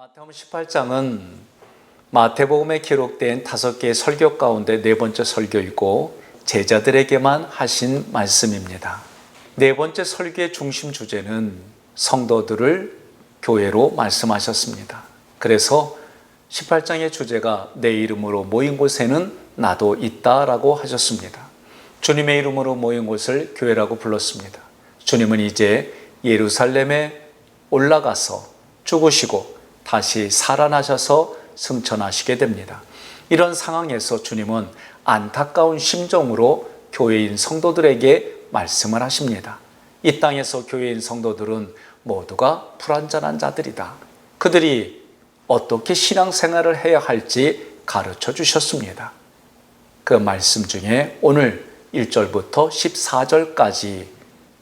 마태복음 18장은 마태복음에 기록된 5개의 설교 가운데 네 번째 설교이고 제자들에게만 하신 말씀입니다. 네 번째 설교의 중심 주제는 성도들을 교회로 말씀하셨습니다. 그래서 18장의 주제가 내 이름으로 모인 곳에는 나도 있다라고 하셨습니다. 주님의 이름으로 모인 곳을 교회라고 불렀습니다. 주님은 이제 예루살렘에 올라가서 죽으시고 다시 살아나셔서 승천하시게 됩니다. 이런 상황에서 주님은 안타까운 심정으로 교회인 성도들에게 말씀을 하십니다. 이 땅에서 교회인 성도들은 모두가 불완전한 자들이다. 그들이 어떻게 신앙생활을 해야 할지 가르쳐 주셨습니다. 그 말씀 중에 오늘 1절부터 14절까지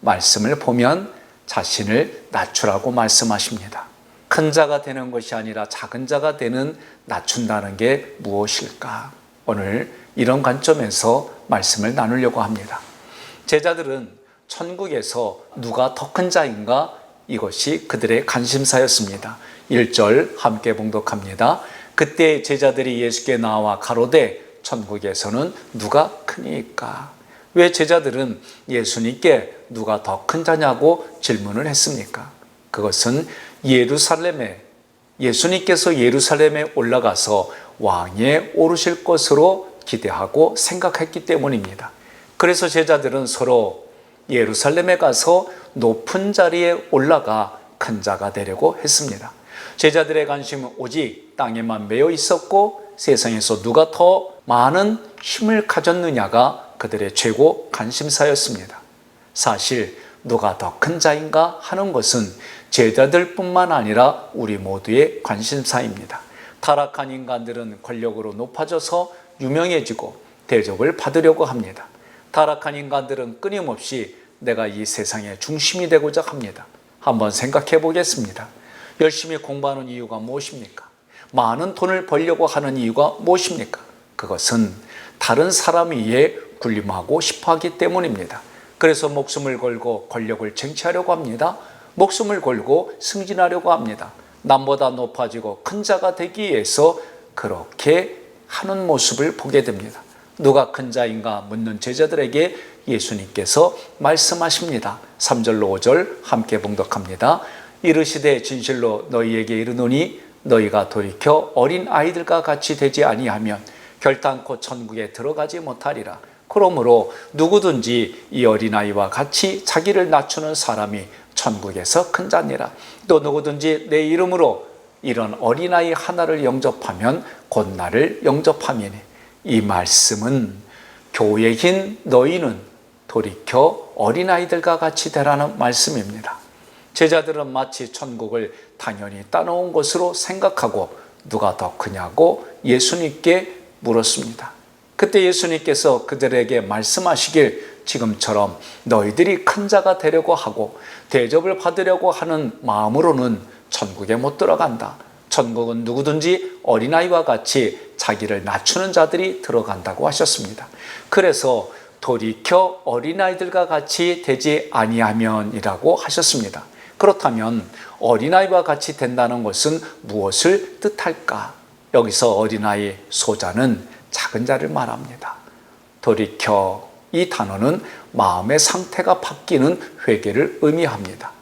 말씀을 보면 자신을 낮추라고 말씀하십니다. 큰 자가 되는 것이 아니라 작은 자가 되는 낮춘다는 게 무엇일까? 오늘 이런 관점에서 말씀을 나누려고 합니다. 제자들은 천국에서 누가 더 큰 자인가? 이것이 그들의 관심사였습니다. 1절 함께 봉독합니다. 그때 제자들이 예수께 나와 가로되 천국에서는 누가 크니까? 왜 제자들은 예수님께 누가 더 큰 자냐고 질문을 했습니까? 그것은 예수님께서 예루살렘에 올라가서 왕위에 오르실 것으로 기대하고 생각했기 때문입니다. 그래서 제자들은 서로 예루살렘에 가서 높은 자리에 올라가 큰 자가 되려고 했습니다. 제자들의 관심은 오직 땅에만 매여 있었고 세상에서 누가 더 많은 힘을 가졌느냐가 그들의 최고 관심사였습니다. 사실 누가 더 큰 자인가 하는 것은 제자들뿐만 아니라 우리 모두의 관심사입니다. 타락한 인간들은 권력으로 높아져서 유명해지고 대접을 받으려고 합니다. 타락한 인간들은 끊임없이 내가 이 세상의 중심이 되고자 합니다. 한번 생각해 보겠습니다. 열심히 공부하는 이유가 무엇입니까? 많은 돈을 벌려고 하는 이유가 무엇입니까? 그것은 다른 사람 위에 군림하고 싶어 하기 때문입니다. 그래서 목숨을 걸고 권력을 쟁취하려고 합니다. 목숨을 걸고 승진하려고 합니다. 남보다 높아지고 큰 자가 되기 위해서 그렇게 하는 모습을 보게 됩니다. 누가 큰 자인가 묻는 제자들에게 예수님께서 말씀하십니다. 3절로 5절 함께 봉독합니다. 이르시되 진실로 너희에게 이르노니 너희가 돌이켜 어린 아이들과 같이 되지 아니하면 결단코 천국에 들어가지 못하리라. 그러므로 누구든지 이 어린아이와 같이 자기를 낮추는 사람이 천국에서 큰 자니라. 또 누구든지 내 이름으로 이런 어린아이 하나를 영접하면 곧 나를 영접함이니. 이 말씀은 교회인 너희는 돌이켜 어린아이들과 같이 되라는 말씀입니다. 제자들은 마치 천국을 당연히 따놓은 것으로 생각하고 누가 더 크냐고 예수님께 물었습니다. 그때 예수님께서 그들에게 말씀하시길 지금처럼 너희들이 큰 자가 되려고 하고 대접을 받으려고 하는 마음으로는 천국에 못 들어간다. 천국은 누구든지 어린아이와 같이 자기를 낮추는 자들이 들어간다고 하셨습니다. 그래서 돌이켜 어린아이들과 같이 되지 아니하면이라고 하셨습니다. 그렇다면 어린아이와 같이 된다는 것은 무엇을 뜻할까? 여기서 어린아이 소자는 작은 자를 말합니다. 돌이켜 이 단어는 마음의 상태가 바뀌는 회개를 의미합니다.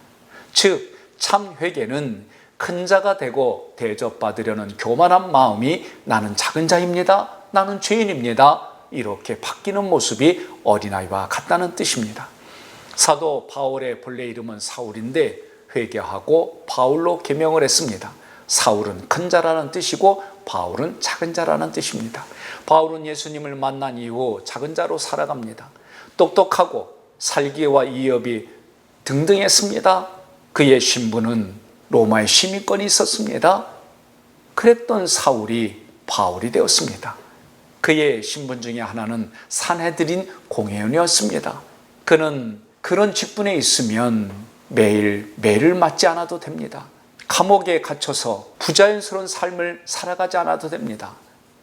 즉, 참 회개는 큰 자가 되고 대접받으려는 교만한 마음이 나는 작은 자입니다. 나는 죄인입니다. 이렇게 바뀌는 모습이 어린아이와 같다는 뜻입니다. 사도 바울의 본래 이름은 사울인데 회개하고 바울로 개명을 했습니다. 사울은 큰 자라는 뜻이고 바울은 작은 자라는 뜻입니다. 바울은 예수님을 만난 이후 작은 자로 살아갑니다. 똑똑하고 살기와 이업이 등등했습니다. 그의 신분은 로마의 시민권이 있었습니다. 그랬던 사울이 바울이 되었습니다. 그의 신분 중에 하나는 산헤드린 공회원이었습니다. 그는 그런 직분에 있으면 매일 매를 맞지 않아도 됩니다. 감옥에 갇혀서 부자연스러운 삶을 살아가지 않아도 됩니다.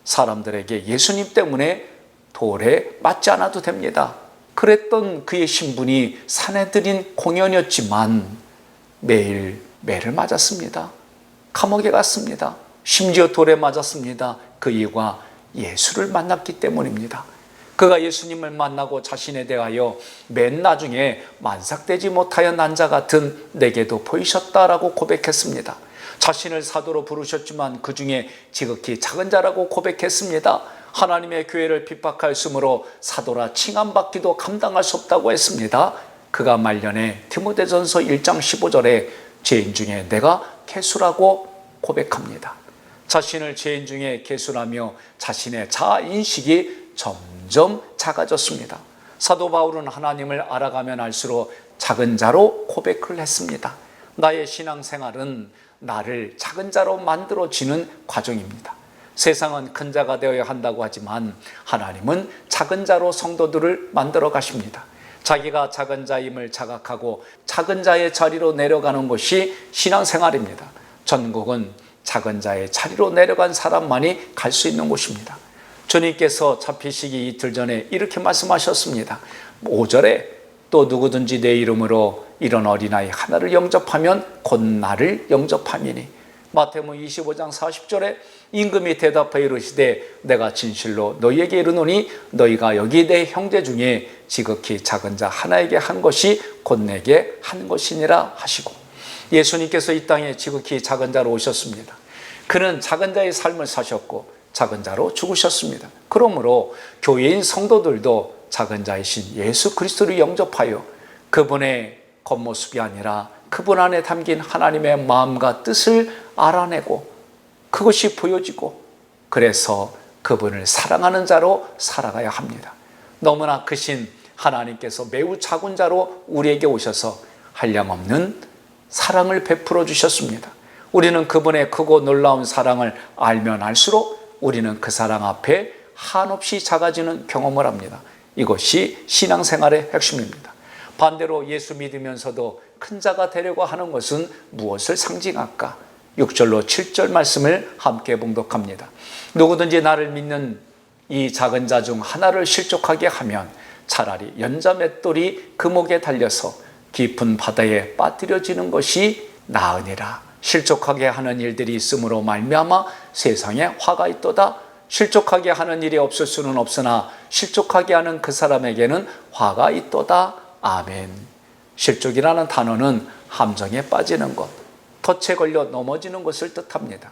사람들에게 예수님 때문에 돌에 맞지 않아도 됩니다. 그랬던 그의 신분이 산헤드린 공회원이었지만 매일 매를 맞았습니다. 감옥에 갔습니다. 심지어 돌에 맞았습니다. 그 이유가 예수를 만났기 때문입니다. 그가 예수님을 만나고 자신에 대하여 맨 나중에 만삭되지 못하여 난 자 같은 내게도 보이셨다라고 고백했습니다. 자신을 사도로 부르셨지만 그 중에 지극히 작은 자라고 고백했습니다. 하나님의 교회를 핍박하였으므로 사도라 칭함받기도 감당할 수 없다고 했습니다. 그가 말년에 디모데전서 1장 15절에 죄인 중에 내가 괴수라고 고백합니다. 자신을 죄인 중에 괴수라며 자신의 자아인식이 점점 작아졌습니다. 사도 바울은 하나님을 알아가면 알수록 작은 자로 고백을 했습니다. 나의 신앙생활은 나를 작은 자로 만들어지는 과정입니다. 세상은 큰 자가 되어야 한다고 하지만 하나님은 작은 자로 성도들을 만들어 가십니다. 자기가 작은 자임을 자각하고 작은 자의 자리로 내려가는 것이 신앙생활입니다. 전국은 작은 자의 자리로 내려간 사람만이 갈 수 있는 곳입니다. 주님께서 잡히시기 이틀 전에 이렇게 말씀하셨습니다. 5절에 또 누구든지 내 이름으로 이런 어린아이 하나를 영접하면 곧 나를 영접함이니. 마태복음 25장 40절에 임금이 대답하여 이르시되 내가 진실로 너희에게 이르노니 너희가 여기 내 형제 중에 지극히 작은 자 하나에게 한 것이 곧 내게 한 것이니라 하시고, 예수님께서 이 땅에 지극히 작은 자로 오셨습니다. 그는 작은 자의 삶을 사셨고 작은 자로 죽으셨습니다. 그러므로 교회인 성도들도 작은 자이신 예수 그리스도를 영접하여 그분의 겉모습이 아니라 그분 안에 담긴 하나님의 마음과 뜻을 알아내고 그것이 보여지고, 그래서 그분을 사랑하는 자로 살아가야 합니다. 너무나 크신 하나님께서 매우 작은 자로 우리에게 오셔서 한량없는 사랑을 베풀어 주셨습니다. 우리는 그분의 크고 놀라운 사랑을 알면 알수록 우리는 그 사랑 앞에 한없이 작아지는 경험을 합니다. 이것이 신앙생활의 핵심입니다. 반대로 예수 믿으면서도 큰 자가 되려고 하는 것은 무엇을 상징할까? 6절로 7절 말씀을 함께 봉독합니다. 누구든지 나를 믿는 이 작은 자 중 하나를 실족하게 하면 차라리 연자 맷돌이 그 목에 달려서 깊은 바다에 빠뜨려지는 것이 나으니라. 실족하게 하는 일들이 있으므로 말미암아 세상에 화가 있도다. 실족하게 하는 일이 없을 수는 없으나 실족하게 하는 그 사람에게는 화가 있도다. 아멘. 실족이라는 단어는 함정에 빠지는 것, 덫에 걸려 넘어지는 것을 뜻합니다.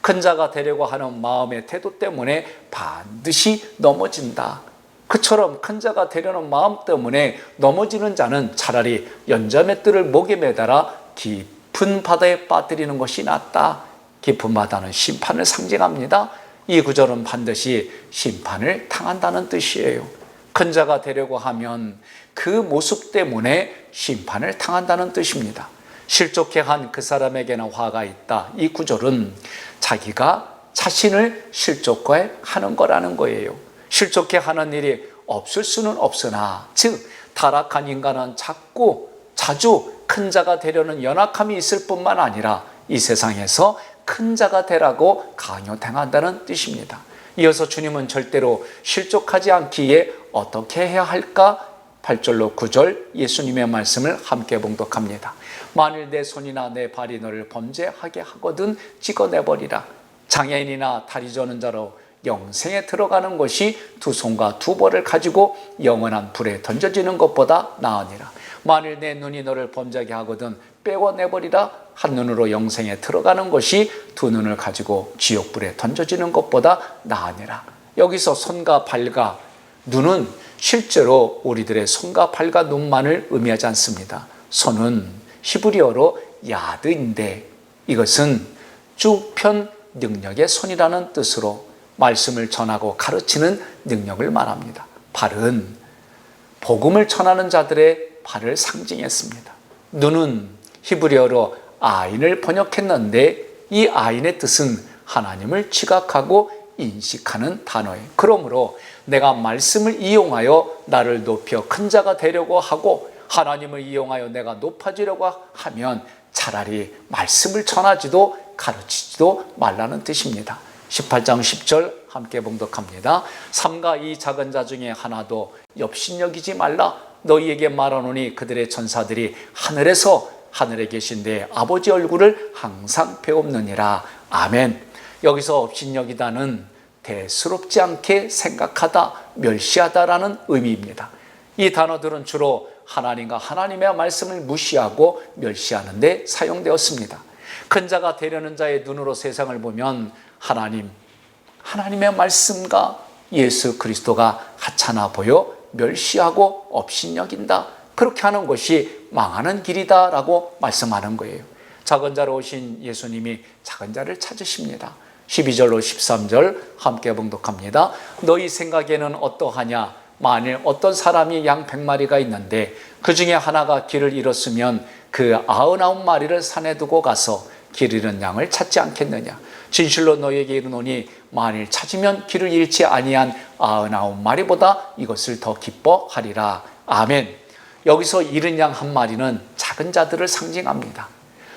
큰 자가 되려고 하는 마음의 태도 때문에 반드시 넘어진다. 그처럼 큰 자가 되려는 마음 때문에 넘어지는 자는 차라리 연자맷돌을 목에 매달아 깊은 바다에 빠뜨리는 것이 낫다. 깊은 바다는 심판을 상징합니다. 이 구절은 반드시 심판을 당한다는 뜻이에요. 큰 자가 되려고 하면 그 모습 때문에 심판을 당한다는 뜻입니다. 실족해 한 그 사람에게는 화가 있다. 이 구절은 자기가 자신을 실족해 하는 거라는 거예요. 실족해 하는 일이 없을 수는 없으나, 즉 타락한 인간은 자주 큰 자가 되려는 연약함이 있을 뿐만 아니라 이 세상에서 큰 자가 되라고 강요당한다는 뜻입니다. 이어서 주님은 절대로 실족하지 않기에 어떻게 해야 할까? 8절로 9절 예수님의 말씀을 함께 봉독합니다. 만일 내 손이나 내 발이 너를 범죄하게 하거든 찍어내버리라. 장애인이나 다리 저는 자로 영생에 들어가는 것이 두 손과 두 발을 가지고 영원한 불에 던져지는 것보다 나으니라. 만일 내 눈이 너를 범죄하게 하거든 빼어내버리라. 한 눈으로 영생에 들어가는 것이 두 눈을 가지고 지옥불에 던져지는 것보다 나으니라. 여기서 손과 발과 눈은 실제로 우리들의 손과 발과 눈만을 의미하지 않습니다. 손은 히브리어로 야드인데 이것은 주편 능력의 손이라는 뜻으로 말씀을 전하고 가르치는 능력을 말합니다. 발은 복음을 전하는 자들의 발을 상징했습니다. 눈은 히브리어로 아인을 번역했는데 이 아인의 뜻은 하나님을 지각하고 인식하는 단어예요. 그러므로 내가 말씀을 이용하여 나를 높여 큰 자가 되려고 하고 하나님을 이용하여 내가 높아지려고 하면 차라리 말씀을 전하지도 가르치지도 말라는 뜻입니다. 18장 10절 함께 봉독합니다. 삼가 이 작은 자 중에 하나도 업신여기지 말라. 너희에게 말하노니 그들의 천사들이 하늘에서 하늘에 계신 내 아버지 얼굴을 항상 배웁느니라. 아멘. 여기서 업신여기다는 대수롭지 않게 생각하다, 멸시하다라는 의미입니다. 이 단어들은 주로 하나님과 하나님의 말씀을 무시하고 멸시하는 데 사용되었습니다. 큰 자가 되려는 자의 눈으로 세상을 보면 하나님의 말씀과 예수 그리스도가 하찮아 보여 멸시하고 업신여긴다. 그렇게 하는 것이 망하는 길이다라고 말씀하는 거예요. 작은 자로 오신 예수님이 작은 자를 찾으십니다. 12절로 13절 함께 봉독합니다. 너희 생각에는 어떠하냐? 만일 어떤 사람이 양 100마리가 있는데 그 중에 하나가 길을 잃었으면 그 99마리를 산에 두고 가서 길 잃은 양을 찾지 않겠느냐? 진실로 너희에게 이르노니 만일 찾으면 길을 잃지 아니한 99마리보다 이것을 더 기뻐하리라. 아멘. 여기서 잃은 양 한 마리는 작은 자들을 상징합니다.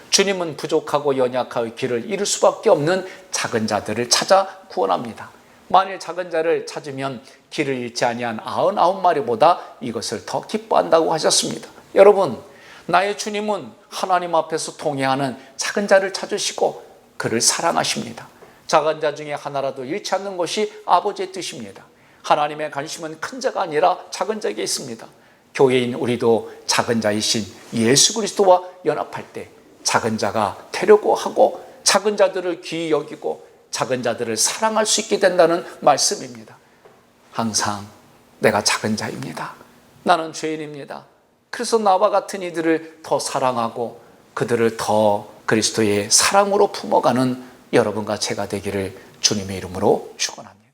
주님은 부족하고 연약하여 길을 잃을 수밖에 없는 작은 자들을 찾아 구원합니다. 만일 작은 자를 찾으면 길을 잃지 아니한 99마리보다 이것을 더 기뻐한다고 하셨습니다. 여러분, 나의 주님은 하나님 앞에서 통회하는 작은 자를 찾으시고 그를 사랑하십니다. 작은 자 중에 하나라도 잃지 않는 것이 아버지의 뜻입니다. 하나님의 관심은 큰 자가 아니라 작은 자에게 있습니다. 교회인 우리도 작은 자이신 예수 그리스도와 연합할 때 작은 자가 되려고 하고 작은 자들을 귀히 여기고 작은 자들을 사랑할 수 있게 된다는 말씀입니다. 항상 내가 작은 자입니다. 나는 죄인입니다. 그래서 나와 같은 이들을 더 사랑하고 그들을 더 그리스도의 사랑으로 품어가는 여러분과 제가 되기를 주님의 이름으로 축원합니다.